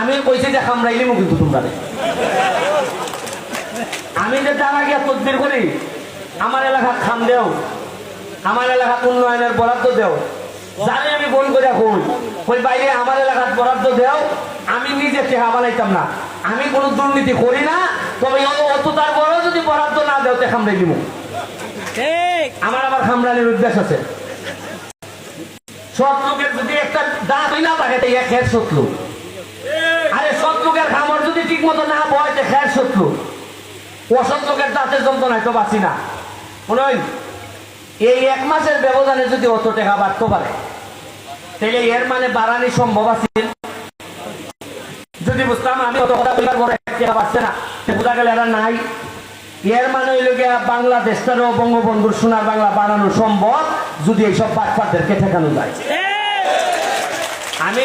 আমি কইছি যে খামড়াইলে মুখ কিন্তু তোমরা আমি যে জানা গিয়া তদবির করি আমার এলাকা খাম দেও, আমার এলাকা উন্নয়নের বরাদ্দ দেও, জানি আমি ফোন করে কই বাইরে আমার এলাকার বরাদ্দ দেও, আমি নিজে টেহা বানাইতাম না, আমি কোনো দুর্নীতি করি না, তবে অত তার বড় যদি বরাদ্দ না দেও তে খামড়াই দিব। আমার আবার খামড়ানির উদ্দেশ্য আছে। সৎ লোকের যদি একটা দাঁত না থাকে তাই এক খের শত্রু, আরে সৎ লোকের খামর যদি ঠিক মতো না বয় তে খের শত্রু, অসৎ লোকের দাঁতের যন্ত্রণায় তো বাঁচি না। মনে হয় এই এক মাসের ব্যবধানে যদি অত টাকা বাড়তে পারে তাহলে এর মানে বাড়ানি সম্ভব আছে। যদি বুঝতাম আমি অত কথা বলার পরে টাকা বাড়ছে না, বোঝা গেল এরা নাই। এর মানে হইল গিয়া বাংলাদেশটারও বঙ্গবন্ধুর সোনার বাংলা বানানো সম্ভব যদি এইসব বাটপারদেরকে ঠেকানো যায়। আমি